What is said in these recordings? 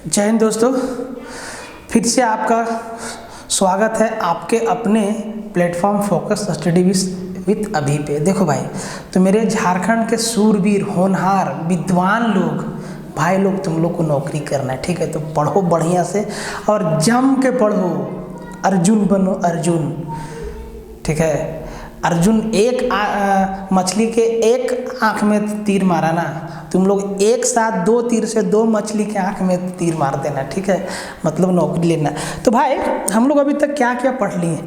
जय हिंद दोस्तों, फिर से आपका स्वागत है आपके अपने प्लेटफॉर्म फोकस स्टडी विथ अभी पे। देखो भाई, तो मेरे झारखंड के सूरवीर होनहार विद्वान लोग भाई लोग, तुम लोग को नौकरी करना है, ठीक है? तो पढ़ो बढ़िया से और जम के पढ़ो, अर्जुन बनो अर्जुन, ठीक है? अर्जुन एक मछली के एक आंख में तीर मारा ना, तुम लोग एक साथ दो तीर से दो मछली के आंख में तीर मार देना, ठीक है? मतलब नौकरी लेना। तो भाई हम लोग अभी तक क्या क्या पढ़ लिए?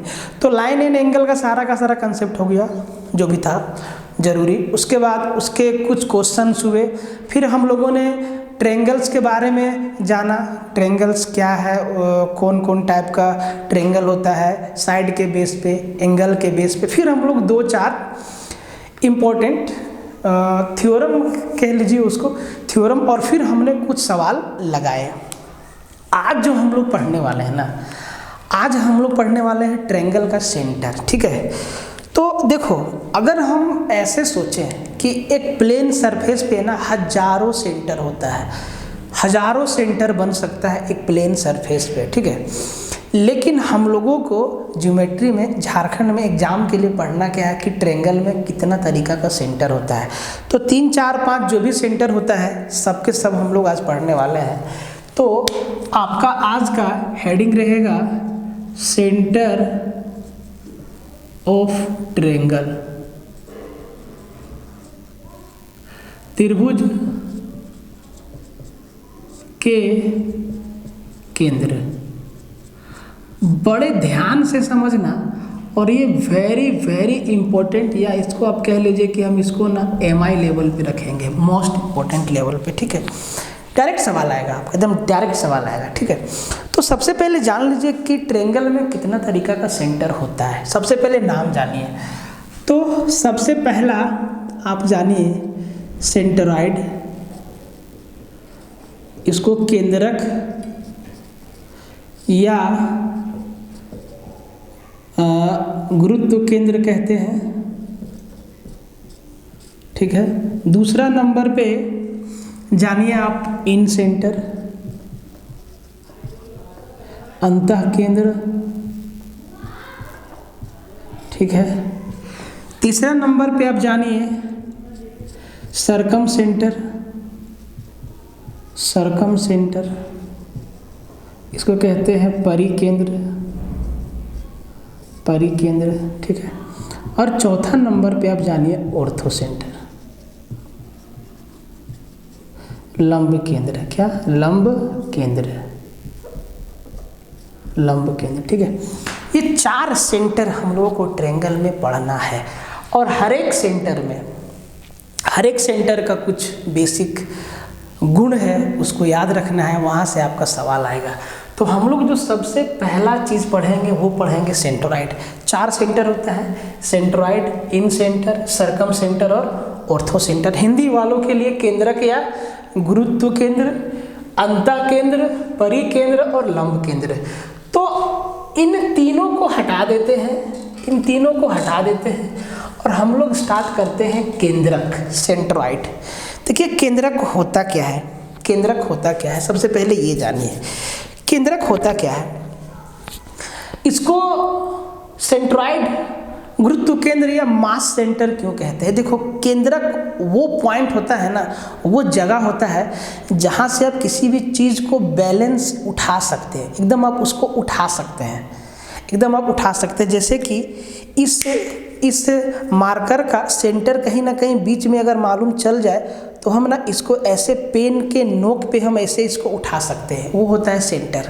तो लाइन एंड एंगल का सारा कंसेप्ट हो गया जो भी था जरूरी। उसके बाद उसके कुछ क्वेश्चंस हुए, फिर हम लोगों ने ट्रेंगल्स के बारे में जाना। ट्रेंगल्स क्या है, कौन कौन टाइप का ट्रेंगल होता है, साइड के बेस पे, एंगल के बेस पे। फिर हम लोग दो चार इम्पोर्टेंट थ्योरम कह लीजिए उसको, थ्योरम, और फिर हमने कुछ सवाल लगाए। आज जो हम लोग पढ़ने वाले हैं ना, आज हम लोग पढ़ने वाले हैं ट्रेंगल का सेंटर, ठीक है? तो देखो, अगर हम ऐसे सोचें कि एक प्लेन सरफेस पे ना हजारों सेंटर होता है, हजारों सेंटर बन सकता है एक प्लेन सरफेस पे, ठीक है? लेकिन हम लोगों को ज्योमेट्री में झारखंड में एग्जाम के लिए पढ़ना क्या है कि ट्रेंगल में कितना तरीका का सेंटर होता है। तो 3, 4, 5 जो भी सेंटर होता है सब के सब हम लोग आज पढ़ने वाले हैं। तो आपका आज का हेडिंग रहेगा सेंटर ऑफ ट्रेंगल, त्रिभुज के केंद्र। बड़े ध्यान से समझना, और ये वेरी वेरी इंपॉर्टेंट, या इसको आप कह लीजिए कि हम इसको ना MI लेवल पे रखेंगे, मोस्ट इंपॉर्टेंट लेवल पे, ठीक है? डायरेक्ट सवाल आएगा आपका, एकदम डायरेक्ट सवाल आएगा, ठीक है? तो सबसे पहले जान लीजिए कि ट्रेंगल में कितना तरीका का सेंटर होता है। सबसे पहले नाम जानिए। तो सबसे पहला आप जानिए सेंटरॉइड, इसको केंद्रक या गुरुत्व केंद्र कहते हैं, ठीक है? दूसरा नंबर पे जानिए आप इन सेंटर, अंतः केंद्र, ठीक है? तीसरा नंबर पे आप जानिए सरकम सेंटर, सरकम सेंटर, इसको कहते हैं परिकेंद्र, परिकेंद्र, ठीक है? और चौथा नंबर पे आप जानिए ऑर्थो सेंटर, लंब केंद्र। क्या? लंब केंद्र, लंब केंद्र, ठीक है? ये 4 सेंटर हम लोगों को ट्रेंगल में पढ़ना है, और हर एक सेंटर में, हर एक सेंटर का कुछ बेसिक गुण है, उसको याद रखना है, वहाँ से आपका सवाल आएगा। तो हम लोग जो सबसे पहला चीज़ पढ़ेंगे वो पढ़ेंगे सेंटरॉइड। 4 सेंटर होता है, सेंटरॉइड, इन सेंटर, सरकम सेंटर और ऑर्थो सेंटर। हिंदी वालों के लिए केंद्रक या गुरुत्व केंद्र, अंतः केंद्र, परिकेंद्र और लंब केंद्र। तो इन तीनों को हटा देते हैं, इन तीनों को हटा देते हैं, और हम लोग स्टार्ट करते हैं केंद्रक, सेंट्रॉइड। देखिए केंद्रक होता क्या है, केंद्रक होता क्या है, सबसे पहले ये जानिए केंद्रक होता क्या है। इसको सेंट्रॉइड, गुरुत्व केंद्र या मास सेंटर क्यों कहते हैं? देखो, केंद्रक वो पॉइंट होता है ना, वो जगह होता है जहाँ से आप किसी भी चीज़ को बैलेंस उठा सकते हैं, एकदम आप उसको उठा सकते हैं, एकदम आप उठा सकते हैं। जैसे कि इस मार्कर का सेंटर कहीं ना कहीं बीच में अगर मालूम चल जाए तो हम ना इसको ऐसे पेन के नोक पे हम ऐसे इसको उठा सकते हैं, वो होता है सेंटर।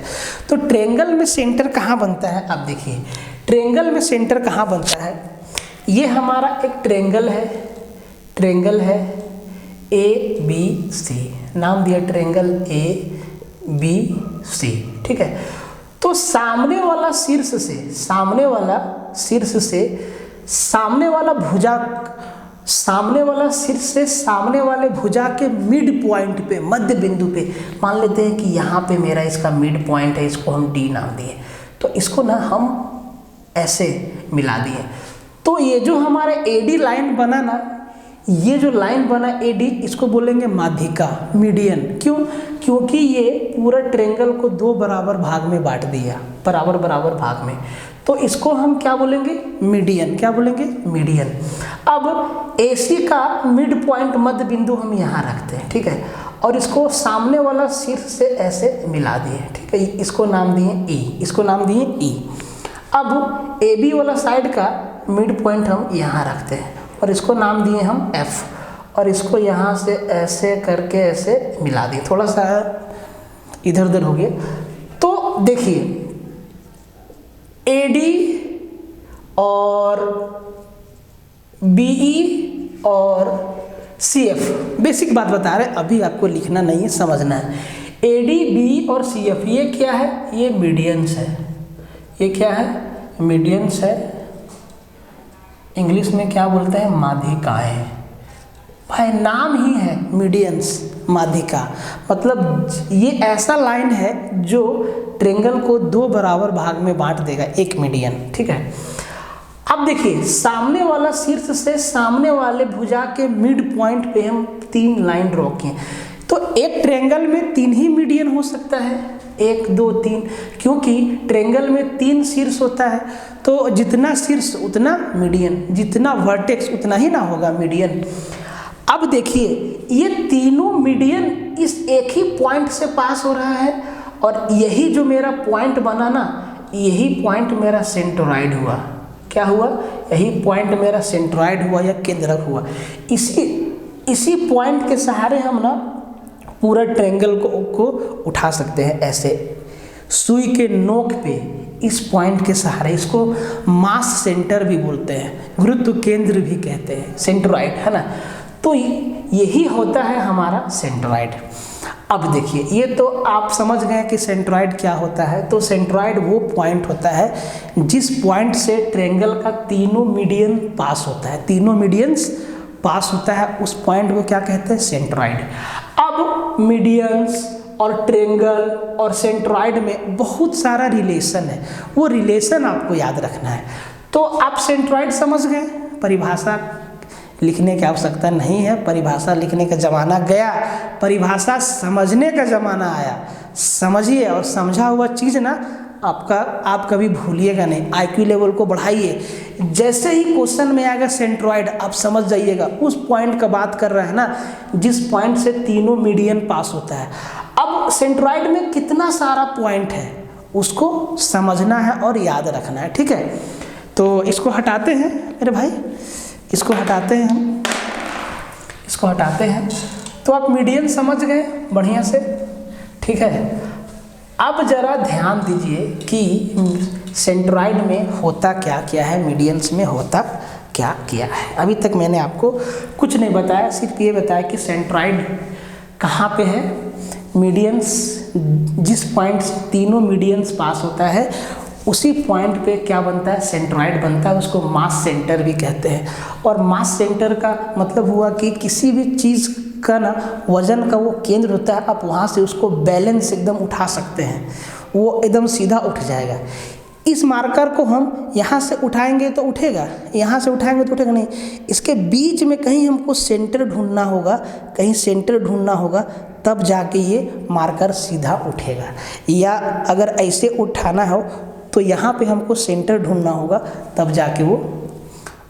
तो ट्रेंगल में सेंटर कहाँ बनता है? आप देखिए ट्रेंगल में सेंटर कहाँ बनता है। ये हमारा एक ट्रेंगल है, ट्रेंगल है ABC, नाम दिया ट्रेंगल ABC, ठीक है? तो सामने वाला शीर्ष से, सामने वाला शीर्ष से, सामने वाला भुजा, सामने वाला शीर्ष से सामने वाले भुजा के मिड पॉइंट पे, मध्य बिंदु पे, मान लेते हैं कि यहाँ पे मेरा इसका मिड पॉइंट है, इसको हम D नाम दिए, तो इसको ना हम ऐसे मिला दिए। तो ये जो हमारे AD लाइन बना ना, ये जो लाइन बना AD, इसको बोलेंगे माध्यिका, मीडियन। क्यों? क्योंकि ये पूरा ट्रायंगल को दो बराबर भाग में बांट दिया, बराबर बराबर भाग में, तो इसको हम क्या बोलेंगे? मीडियन। क्या बोलेंगे? मीडियन। अब AC का मिड पॉइंट मध्य बिंदु हम यहाँ रखते हैं, ठीक है, और इसको सामने वाला शीर्ष से ऐसे मिला दिए, ठीक है, इसको नाम दिए E, इसको नाम दिए E। अब AB वाला साइड का मिड पॉइंट हम यहाँ रखते हैं और इसको नाम दिए हम F, और इसको यहाँ से ऐसे करके ऐसे मिला दिए, थोड़ा सा इधर उधर हो गया। तो देखिए AD और BE और CF, बेसिक बात बता रहे हैं, अभी आपको लिखना नहीं है, समझना है। AD, BE और CF ये क्या है? ये मीडियंस है। ये क्या है? मीडियंस है। इंग्लिश में क्या बोलते हैं? माध्यिकाएं। भाई नाम ही है मीडियंस, माध्यिका, मतलब ये ऐसा लाइन है जो ट्रायंगल को दो बराबर भाग में बांट देगा, एक मीडियन, ठीक है। अब देखिए सामने वाला शीर्ष से सामने वाले भुजा के मिड पॉइंट पे हम 3 लाइन ड्रॉ किए, तो एक ट्रायंगल में 3 ही मीडियन हो सकता है, 1 2 3, क्योंकि ट्रायंगल में 3 शीर्ष होता है, तो जितना शीर्ष उतना मीडियन, जितना वर्टेक्स उतना ही ना होगा मीडियन। अब देखिए ये तीनों मीडियन इस एक ही पॉइंट से पास हो रहा है, और यही जो मेरा पॉइंट बना ना, यही पॉइंट मेरा सेंट्रोइड हुआ। क्या हुआ? यही पॉइंट मेरा सेंट्रोइड हुआ या केंद्रक हुआ। इसी पॉइंट के सहारे हम ना पूरा ट्रायंगल को उठा सकते हैं, ऐसे सुई के नोक पे, इस पॉइंट के सहारे। इसको मास सेंटर भी बोलते हैं, गुरुत्व केंद्र भी कहते हैं, सेंट्रोइड, है ना। तो यही होता है हमारा सेंट्रोइड। अब देखिए ये तो आप समझ गए कि सेंट्रोइड क्या होता है। तो सेंट्रोइड वो पॉइंट होता है जिस पॉइंट से ट्रायंगल का तीनों मीडियन पास होता है, तीनों मीडियंस पास होता है, उस पॉइंट को क्या कहते हैं? सेंट्रोइड। अब मीडियंस और ट्रायंगल और सेंट्रोइड में बहुत सारा रिलेशन है, वो रिलेशन आपको याद रखना है। तो आप सेंट्रोइड समझ गए, परिभाषा लिखने की आवश्यकता नहीं है, परिभाषा लिखने का ज़माना गया, परिभाषा समझने का ज़माना आया। समझिए, और समझा हुआ चीज़ ना आप कभी भूलिएगा नहीं, IQ लेवल को बढ़ाइए। जैसे ही क्वेश्चन में आएगा सेंट्रोइड, आप समझ जाइएगा उस पॉइंट का बात कर रहा है ना, जिस पॉइंट से तीनों मीडियन पास होता है। अब सेंट्रोइड में कितना सारा पॉइंट है उसको समझना है और याद रखना है, ठीक है। तो इसको हटाते हैं मेरे भाई, इसको हटाते हैं हम, इसको हटाते हैं। तो आप मीडियन समझ गए बढ़िया से, ठीक है। अब जरा ध्यान दीजिए कि सेंट्रोइड में होता क्या क्या है, मीडियंस में होता क्या क्या है। अभी तक मैंने आपको कुछ नहीं बताया, सिर्फ ये बताया कि सेंट्रोइड कहाँ पे है। मीडियंस, जिस पॉइंट से तीनों मीडियंस पास होता है उसी पॉइंट पे क्या बनता है? सेंट्रोइड बनता है। उसको मास सेंटर भी कहते हैं। और मास सेंटर का मतलब हुआ कि किसी भी चीज़ का ना वजन का वो केंद्र होता है, आप वहाँ से उसको बैलेंस एकदम उठा सकते हैं, वो एकदम सीधा उठ जाएगा। इस मार्कर को हम यहाँ से उठाएंगे तो उठेगा, यहाँ से उठाएंगे तो उठेगा नहीं, इसके बीच में कहीं हमको सेंटर ढूंढना होगा, कहीं सेंटर ढूंढना होगा, तब जाके ये मार्कर सीधा उठेगा। या अगर ऐसे उठाना हो तो यहाँ पे हमको सेंटर ढूंढना होगा, तब जाके वो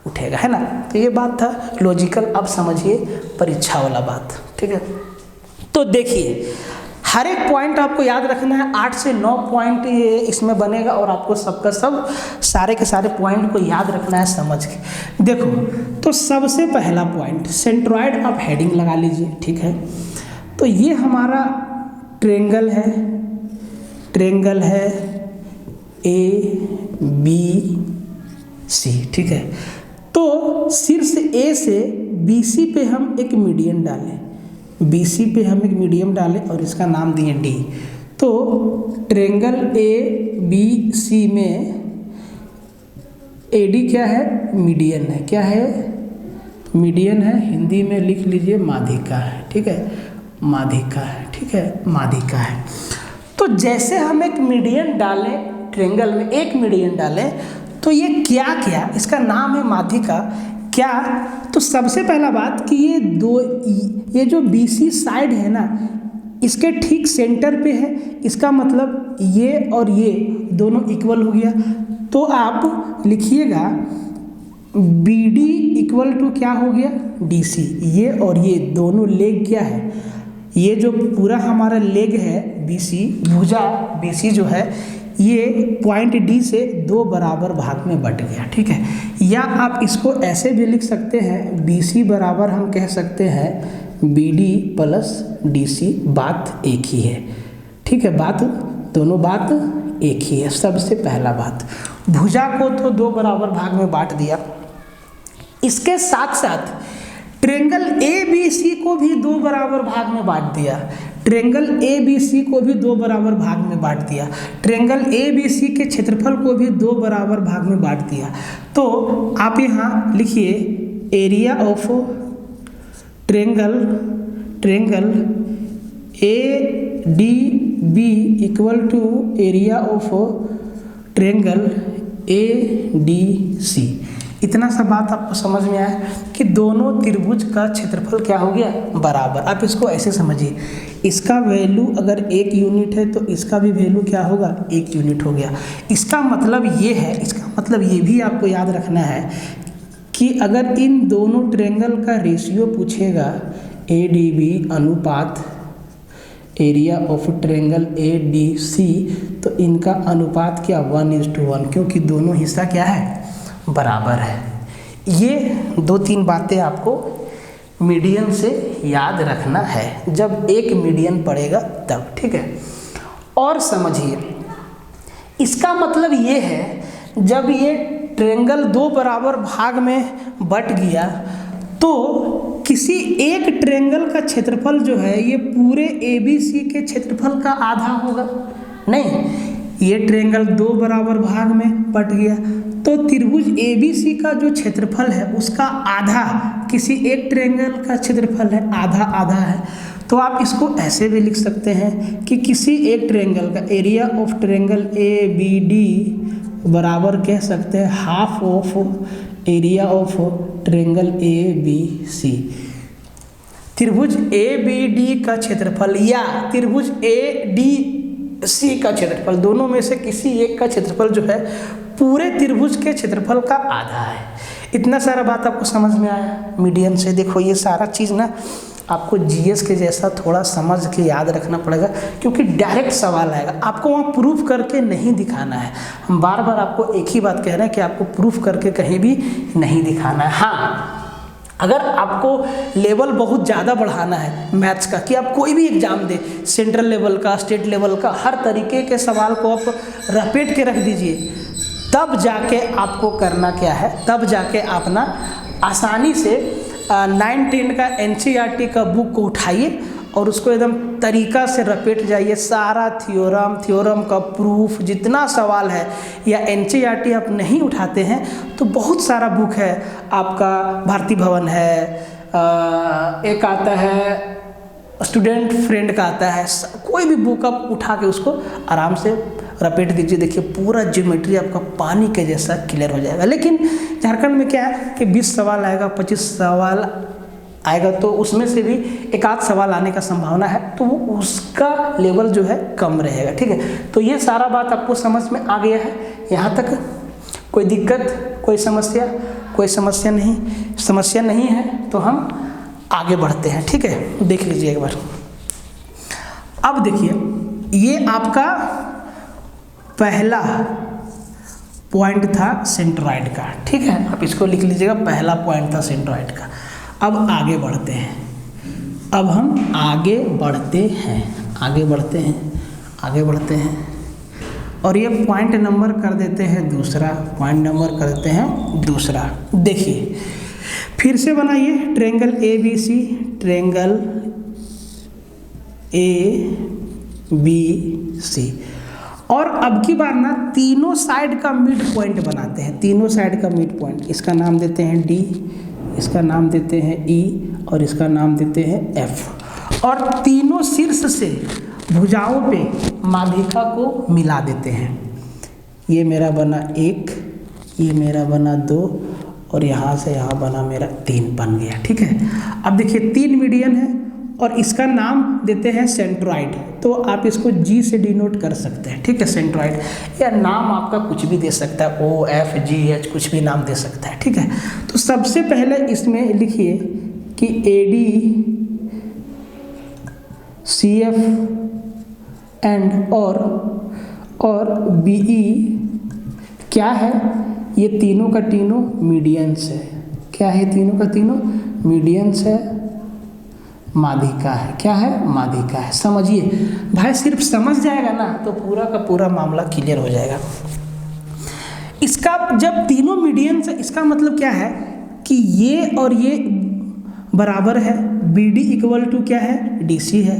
उठेगा, है ना। तो ये बात था लॉजिकल। अब समझिए परीक्षा वाला बात, ठीक है। तो देखिए हर एक पॉइंट आपको याद रखना है, 8 से 9 पॉइंट ये इसमें बनेगा, और आपको सबका सब सारे के सारे पॉइंट को याद रखना है समझ के। देखो तो सबसे पहला पॉइंट सेंट्रोइड, आप हेडिंग लगा लीजिए, ठीक है। तो ये हमारा ट्रायंगल है, ट्रायंगल है ABC, ठीक है। तो शीर्ष A से BC पे हम एक मीडियन डालें, BC पे हम एक मीडियम डालें और इसका नाम दिए D। तो ट्रायंगल ABC में AD क्या है? मीडियन है। क्या है? मीडियन है। हिंदी में लिख लीजिए माध्यिका है, ठीक है, माध्यिका है, ठीक है, माध्यिका है। तो जैसे हम एक मीडियन डालें, ट्रायंगल में एक मीडियन डालें, तो ये क्या क्या, इसका नाम है माध्यिका, क्या, तो सबसे पहला बात कि ये जो BC साइड है ना, इसके ठीक सेंटर पे है, इसका मतलब ये और ये दोनों इक्वल हो गया। तो आप लिखिएगा BD इक्वल टू क्या हो गया, DC। ये और ये दोनों लेग क्या है, ये जो पूरा हमारा लेग है BC, भुजा BC जो है, ये पॉइंट D से 2 बराबर भाग में बट गया, ठीक है। या आप इसको ऐसे भी लिख सकते हैं, BC बराबर हम कह सकते हैं BD प्लस DC, बात एक ही है, ठीक है। दोनों बात एक ही है। सबसे पहला बात, भुजा को तो 2 बराबर भाग में बांट दिया, इसके साथ साथ ट्रेंगल ABC को भी 2 बराबर भाग में बांट दिया। ट्रेंगल ABC को भी 2 बराबर भाग में बांट दिया। ट्रेंगल ABC के क्षेत्रफल को भी 2 बराबर भाग में बांट दिया। तो आप यहाँ लिखिए area of triangle ADB equal to area of triangle ADC। इतना सा बात आपको समझ में आया कि दोनों त्रिभुज का क्षेत्रफल क्या हो गया, बराबर। आप इसको ऐसे समझिए, इसका वैल्यू अगर 1 यूनिट है तो इसका भी वैल्यू क्या होगा, 1 यूनिट हो गया। इसका मतलब ये है, इसका मतलब ये भी आपको याद रखना है कि अगर इन दोनों ट्रेंगल का रेशियो पूछेगा ADB अनुपात एरिया ऑफ ट्रेंगल ADC, तो इनका अनुपात क्या, 1:1, क्योंकि दोनों हिस्सा क्या है, बराबर है। ये 2-3 बातें आपको मीडियन से याद रखना है, जब एक मीडियन पड़ेगा तब, ठीक है। और समझिए, इसका मतलब ये है, जब ये ट्रेंगल 2 बराबर भाग में बट गया तो किसी एक ट्रेंगल का क्षेत्रफल जो है ये पूरे ABC के क्षेत्रफल का आधा होगा नहीं। ये ट्रेंगल 2 बराबर भाग में बट गया तो त्रिभुज ABC का जो क्षेत्रफल है उसका आधा किसी एक ट्रेंगल का क्षेत्रफल है, आधा आधा है। तो आप इसको ऐसे भी लिख सकते हैं कि किसी एक ट्रेंगल का एरिया ऑफ ट्रेंगल ABD बराबर कह सकते हैं half of area of triangle ABC। त्रिभुज ABD का क्षेत्रफल या त्रिभुज ADC का क्षेत्रफल, दोनों में से किसी एक का क्षेत्रफल जो है पूरे त्रिभुज के क्षेत्रफल का आधा है। इतना सारा बात आपको समझ में आया मीडियन से। देखो ये सारा चीज़ ना आपको GS के जैसा थोड़ा समझ के याद रखना पड़ेगा, क्योंकि डायरेक्ट सवाल आएगा, आपको वहाँ प्रूफ करके नहीं दिखाना है। हम बार बार आपको एक ही बात कह रहे हैं कि आपको प्रूफ करके कहीं भी नहीं दिखाना है। हाँ, अगर आपको लेवल बहुत ज़्यादा बढ़ाना है मैथ्स का, कि आप कोई भी एग्जाम दे, सेंट्रल लेवल का, स्टेट लेवल का, हर तरीके के सवाल को आप रपेट के रख दीजिए, तब जाके आपको करना क्या है, तब जाके आप ना आसानी से 9-10 का NCERT का बुक को उठाइए और उसको एकदम तरीका से रपेट जाइए। सारा थ्योरम का प्रूफ जितना सवाल है, या NCERT आप नहीं उठाते हैं तो बहुत सारा बुक है आपका, भारती भवन है, एक आता है स्टूडेंट फ्रेंड का आता है, कोई भी बुक आप उठा के उसको आराम से रपेट दीजिए। देखिए पूरा ज्योमेट्री आपका पानी के जैसा क्लियर हो जाएगा। लेकिन झारखंड में क्या है कि 20 सवाल आएगा, 25 सवाल आएगा, तो उसमें से भी एक आध सवाल आने का संभावना है, तो वो उसका लेवल जो है कम रहेगा, ठीक है। तो ये सारा बात आपको समझ में आ गया है यहाँ तक? कोई दिक्कत, कोई समस्या नहीं है तो हम आगे बढ़ते हैं, ठीक है। देख लीजिए एक बार। अब देखिए ये आपका पहला पॉइंट था सेंट्रॉइड का, ठीक है। आप इसको लिख लीजिएगा, पहला पॉइंट था सेंट्रॉइड का। अब आगे बढ़ते हैं, अब हम आगे बढ़ते हैं और ये पॉइंट नंबर कर देते हैं दूसरा। देखिए फिर से बनाइए ट्रेंगल ABC, ट्रेंगल ABC, और अब की बार ना तीनों साइड का मिड पॉइंट बनाते हैं। तीनों साइड का मिड पॉइंट, इसका नाम देते हैं D, इसका नाम देते हैं E और इसका नाम देते हैं F, और तीनों शीर्ष से भुजाओं पे माध्यिका को मिला देते हैं। ये मेरा बना 1, ये मेरा बना 2 और यहाँ से यहाँ बना मेरा 3 बन गया। ठीक है, अब देखिए 3 मीडियन है और इसका नाम देते हैं सेंट्रॉइड, तो आप इसको जी से डिनोट कर सकते हैं। ठीक है, सेंट्रॉइड, या नाम आपका कुछ भी दे सकता है, OFGH कुछ भी नाम दे सकता है। ठीक है, तो सबसे पहले इसमें लिखिए कि AD CF एंड और BE क्या है, ये तीनों का तीनों मीडियंस है। क्या है, तीनों का तीनों मीडियंस है, माध्यिका है। क्या है, माध्यिका है। समझिए भाई, सिर्फ समझ जाएगा ना तो पूरा का पूरा मामला क्लियर हो जाएगा। इसका जब तीनों मीडियंस है, इसका मतलब क्या है कि ये और ये बराबर है, BD इक्वल टू क्या है, DC है,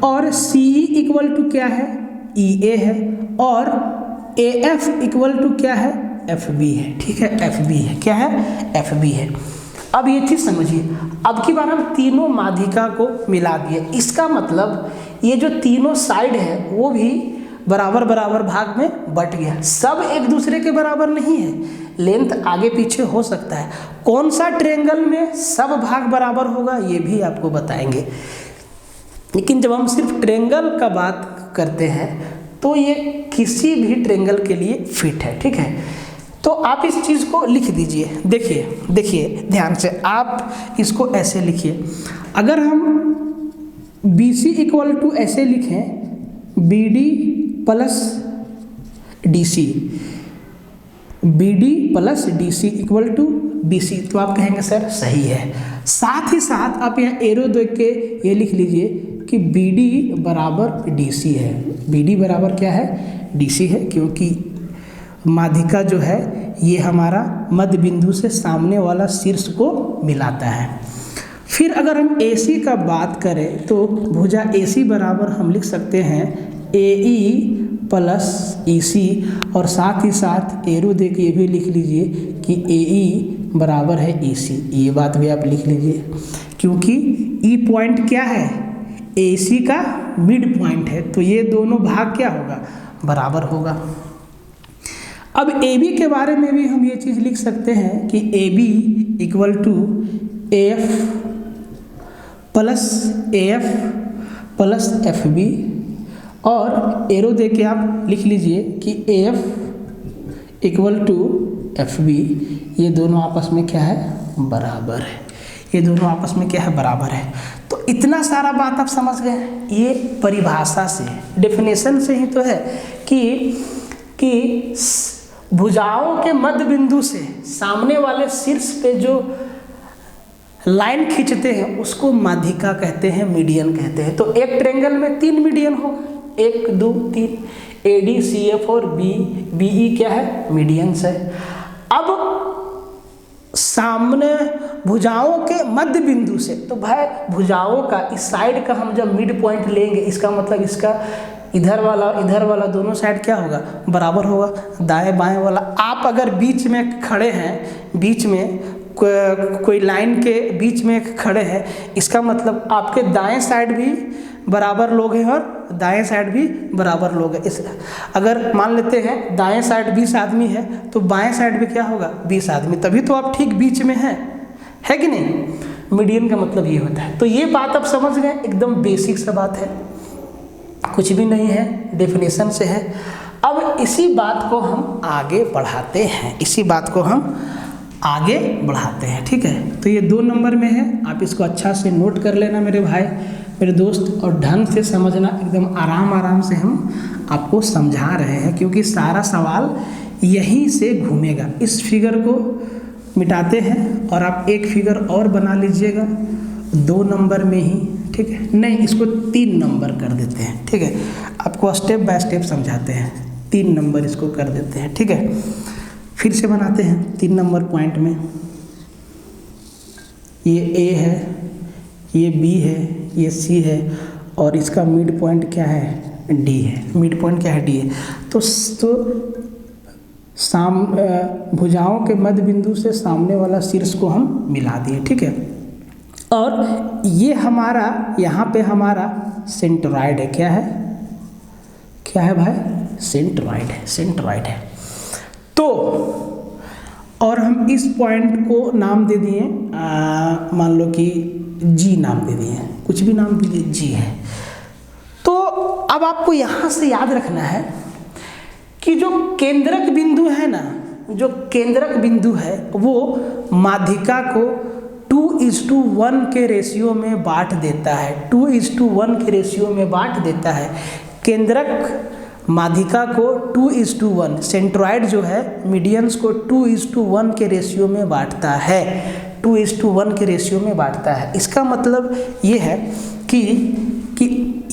और CE इक्वल टू क्या है, EA है, और AF इक्वल टू क्या है, FB है। ठीक है, FB है। क्या है, FB है। अब ये चीज़ समझिए, अब की बार हम तीनों माध्यिका को मिला दिए, इसका मतलब ये जो तीनों साइड है वो भी बराबर बराबर भाग में बट गया। सब एक दूसरे के बराबर नहीं है, लेंथ आगे पीछे हो सकता है। कौन सा ट्रायंगल में सब भाग बराबर होगा ये भी आपको बताएंगे, लेकिन जब हम सिर्फ ट्रायंगल का बात करते हैं तो ये किसी भी ट्रायंगल के लिए फिट है। ठीक है, तो आप इस चीज़ को लिख दीजिए। देखिए ध्यान से, आप इसको ऐसे लिखिए। अगर हम BC इक्वल टू ऐसे लिखें, BD plus DC, BD plus DC equal to BC, तो आप कहेंगे सर सही है। साथ ही साथ आप यहाँ एरो देख के ये लिख लीजिए कि BD बराबर DC है। BD बराबर क्या है, DC है, क्योंकि माध्यिका जो है ये हमारा मध्य बिंदु से सामने वाला शीर्ष को मिलाता है। फिर अगर हम AC का बात करें तो भुजा AC बराबर हम लिख सकते हैं AE प्लस EC, और साथ ही साथ एरो दे के ये भी लिख लीजिए कि AE बराबर है EC। ये बात भी आप लिख लीजिए, क्योंकि E पॉइंट क्या है, AC का मिड पॉइंट है, तो ये दोनों भाग क्या होगा, बराबर होगा। अब AB के बारे में भी हम ये चीज़ लिख सकते हैं कि AB equal to AF plus FB, और एरो दे के आप लिख लीजिए कि AF इक्वल टू FB, ये दोनों आपस में क्या है, बराबर है। ये दोनों आपस में क्या है, बराबर है। तो इतना सारा बात आप समझ गए, ये परिभाषा से, डेफिनेशन से ही तो है कि भुजाओं के मध्य बिंदु से सामने वाले शीर्ष पे जो लाइन खींचते हैं उसको माध्यिका कहते हैं, मीडियन कहते हैं। तो एक ट्रायंगल में 3 मीडियन होगा, 1 2 3, AD CF और BE क्या है, मीडियंस है। अब सामने भुजाओं के मध्य बिंदु से, तो भाई भुजाओं का इस साइड का हम जब मिड पॉइंट लेंगे, इसका मतलब इसका इधर वाला दोनों साइड क्या होगा, बराबर होगा। दाएं बाएं वाला, आप अगर बीच में खड़े हैं, बीच में कोई लाइन के बीच में खड़े हैं, इसका मतलब आपके दाएं साइड भी बराबर लोग हैं और दाएं साइड भी बराबर लोग हैं। इस अगर मान लेते हैं दाएं साइड 20 आदमी है तो बाएं साइड भी क्या होगा, 20 आदमी, तभी तो आप ठीक बीच में हैं, है कि नहीं। मीडियन का मतलब ये होता है। तो ये बात आप समझ गए, एकदम बेसिक सा बात है, कुछ भी नहीं है, डेफिनेशन से है। अब इसी बात को हम आगे बढ़ाते हैं, ठीक है। तो ये 2 नंबर में है, आप इसको अच्छा से नोट कर लेना मेरे भाई, मेरे दोस्त, और ढंग से समझना, एकदम आराम से हम आपको समझा रहे हैं, क्योंकि सारा सवाल यहीं से घूमेगा। इस फिगर को मिटाते हैं और आप एक फिगर और बना लीजिएगा 2 नंबर में ही, ठीक है। नहीं, इसको 3 नंबर कर देते हैं, ठीक है। आपको स्टेप बाय स्टेप समझाते हैं, 3 नंबर इसको कर देते हैं, ठीक है। फिर से बनाते हैं 3 नंबर पॉइंट में, ये A है, ये B है, ये C है, और इसका मिड पॉइंट क्या है, D है। मिड पॉइंट क्या है, D है। तो भुजाओं के मध्य बिंदु से सामने वाला शीर्ष को हम मिला दिए, ठीक है। और ये हमारा, यहाँ पे हमारा सेंट्रॉइड है। क्या है भाई, सेंट्रॉइड है। तो और हम इस पॉइंट को नाम दे दिए, मान लो कि जी नाम दे दिए, कुछ भी नाम दीजिए, जी है। तो अब आपको यहाँ से याद रखना है कि जो केंद्रक बिंदु है ना, जो केंद्रक बिंदु है वो माध्यिका को 2:1 के रेशियो में बांट देता है, 2:1 के रेशियो में बांट देता है। केंद्रक माध्यिका को 2:1, सेंट्रॉइड जो है मीडियंस को 2:1 के रेशियो में बांटता है, 2:1 के रेशियो में बांटता है। इसका मतलब ये है कि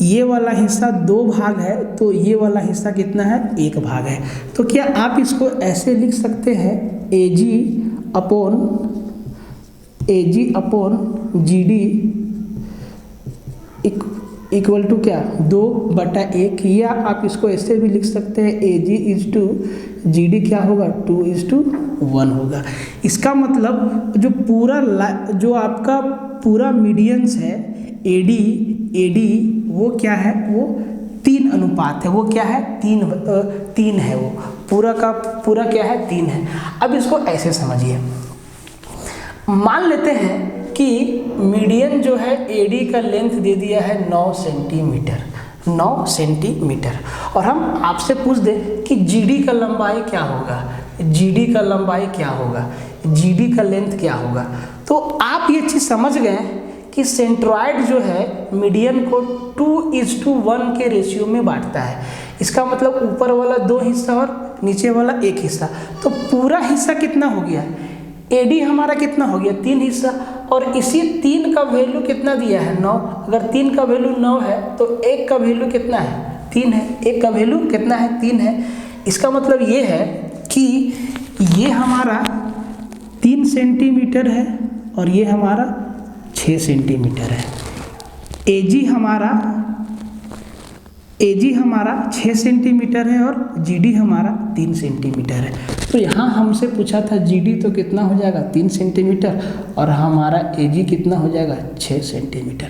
ये वाला हिस्सा 2 भाग है, तो ये वाला हिस्सा कितना है, 1 भाग है। तो क्या आप इसको ऐसे लिख सकते हैं, AG upon GD equal to क्या, 2/1, या आप इसको ऐसे भी लिख सकते हैं AG/GD क्या होगा, 2:1 होगा। इसका मतलब जो आपका पूरा मीडियंस है AD वो क्या है, वो 3 अनुपात है, वो क्या है, 3 है, वो पूरा का पूरा क्या है, 3 है। अब इसको ऐसे समझिए, मान लेते हैं कि मीडियन जो है AD का लेंथ दे दिया है 9 सेंटीमीटर, 9 सेंटीमीटर, और हम आपसे पूछ दें कि GD का लंबाई क्या होगा, GD का लंबाई क्या होगा, GD का लेंथ क्या होगा। तो आप ये चीज़ समझ गए कि सेंट्रॉइड जो है मीडियन को 2:1 के रेशियो में बांटता है। इसका मतलब ऊपर वाला 2 हिस्सा और नीचे वाला 1 हिस्सा, तो पूरा हिस्सा कितना हो गया, AD हमारा कितना हो गया, 3 हिस्सा, और इसी 3 का वैल्यू कितना दिया है, 9। अगर 3 का वैल्यू 9 है तो 1 का वैल्यू कितना है, 3 है, 1 का वैल्यू कितना है, 3 है। इसका मतलब ये है कि ये हमारा 3 सेंटीमीटर है और ये हमारा 6 सेंटीमीटर है। AG हमारा 6 सेंटीमीटर है और GD हमारा 3 सेंटीमीटर है। तो यहाँ हमसे पूछा था GD तो कितना हो जाएगा, 3 सेंटीमीटर, और हमारा AG कितना हो जाएगा, 6 सेंटीमीटर।